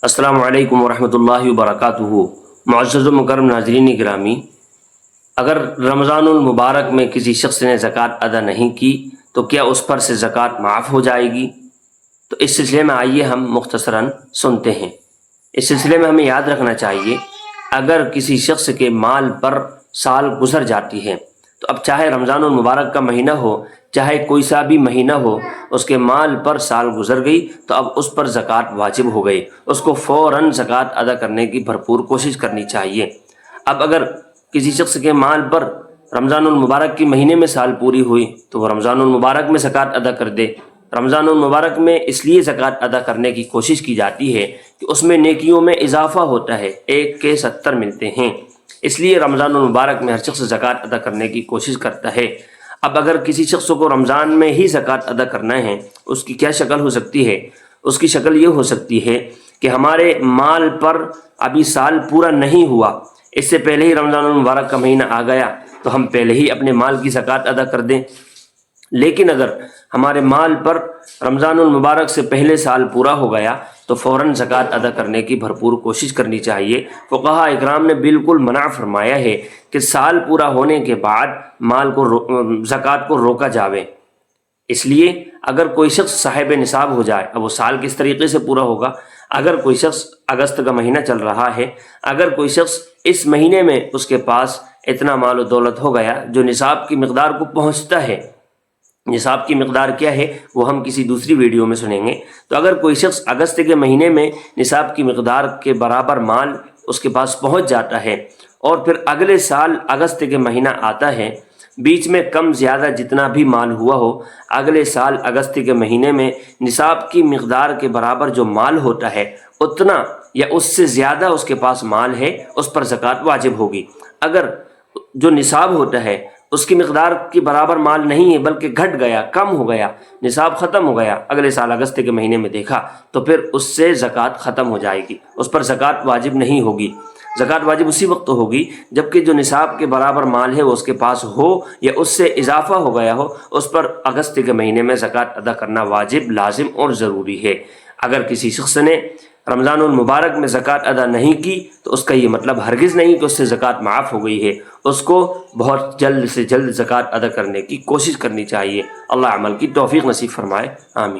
السلام علیکم ورحمۃ اللہ وبرکاتہ۔ معزز و مکرم ناظرین گرامی، اگر رمضان المبارک میں کسی شخص نے زکوٰۃ ادا نہیں کی تو کیا اس پر سے زکوٰۃ معاف ہو جائے گی؟ تو اس سلسلے میں آئیے ہم مختصراً سنتے ہیں۔ اس سلسلے میں ہمیں یاد رکھنا چاہیے، اگر کسی شخص کے مال پر سال گزر جاتی ہے تو اب چاہے رمضان المبارک کا مہینہ ہو چاہے کوئی سا بھی مہینہ ہو، اس کے مال پر سال گزر گئی تو اب اس پر زکوٰۃ واجب ہو گئی، اس کو فوراً زکوٰۃ ادا کرنے کی بھرپور کوشش کرنی چاہیے۔ اب اگر کسی شخص کے مال پر رمضان المبارک کے مہینے میں سال پوری ہوئی تو وہ رمضان المبارک میں زکوٰۃ ادا کر دے۔ رمضان المبارک میں اس لیے زکوٰۃ ادا کرنے کی کوشش کی جاتی ہے کہ اس میں نیکیوں میں اضافہ ہوتا ہے، 1 کے 70 ملتے ہیں، اس لیے رمضان المبارک میں ہر شخص زکوٰۃ ادا کرنے کی کوشش کرتا ہے۔ اب اگر کسی شخص کو رمضان میں ہی زکوٰۃ ادا کرنا ہے، اس کی کیا شکل ہو سکتی ہے؟ اس کی شکل یہ ہو سکتی ہے کہ ہمارے مال پر ابھی سال پورا نہیں ہوا، اس سے پہلے ہی رمضان المبارک کا مہینہ آ گیا تو ہم پہلے ہی اپنے مال کی زکوٰۃ ادا کر دیں۔ لیکن اگر ہمارے مال پر رمضان المبارک سے پہلے سال پورا ہو گیا تو فوراً زکوٰۃ ادا کرنے کی بھرپور کوشش کرنی چاہیے۔ فقہاء اکرام نے بالکل منع فرمایا ہے کہ سال پورا ہونے کے بعد مال کو زکوٰۃ کو روکا جاوے۔ اس لیے اگر کوئی شخص صاحب نصاب ہو جائے، اب وہ سال کس طریقے سے پورا ہوگا؟ اگر کوئی شخص اگست کا مہینہ چل رہا ہے، اگر کوئی شخص اس مہینے میں اس کے پاس اتنا مال و دولت ہو گیا جو نصاب کی مقدار کو پہنچتا ہے، نصاب کی مقدار کیا ہے وہ ہم کسی دوسری ویڈیو میں سنیں گے، تو اگر کوئی شخص اگست کے مہینے میں نصاب کی مقدار کے برابر مال اس کے پاس پہنچ جاتا ہے اور پھر اگلے سال اگست کے مہینہ آتا ہے، بیچ میں کم زیادہ جتنا بھی مال ہوا ہو، اگلے سال اگست کے مہینے میں نصاب کی مقدار کے برابر جو مال ہوتا ہے اتنا یا اس سے زیادہ اس کے پاس مال ہے، اس پر زکوٰۃ واجب ہوگی۔ اگر جو نصاب ہوتا ہے اس کی مقدار کی برابر مال نہیں ہے بلکہ گھٹ گیا، کم ہو گیا، نصاب ختم ہو گیا، اگلے سال اگست کے مہینے میں دیکھا، تو پھر اس سے زکوٰۃ ختم ہو جائے گی، اس پر زکوٰۃ واجب نہیں ہوگی۔ زکوٰۃ واجب اسی وقت ہوگی جبکہ جو نصاب کے برابر مال ہے وہ اس کے پاس ہو یا اس سے اضافہ ہو گیا ہو، اس پر اگست کے مہینے میں زکوٰۃ ادا کرنا واجب، لازم اور ضروری ہے۔ اگر کسی شخص نے رمضان المبارک میں زکوٰۃ ادا نہیں کی تو اس کا یہ مطلب ہرگز نہیں کہ اس سے زکوٰۃ معاف ہو گئی ہے، اس کو بہت جلد سے جلد زکوٰۃ ادا کرنے کی کوشش کرنی چاہیے۔ اللہ عمل کی توفیق نصیب فرمائے، آمین۔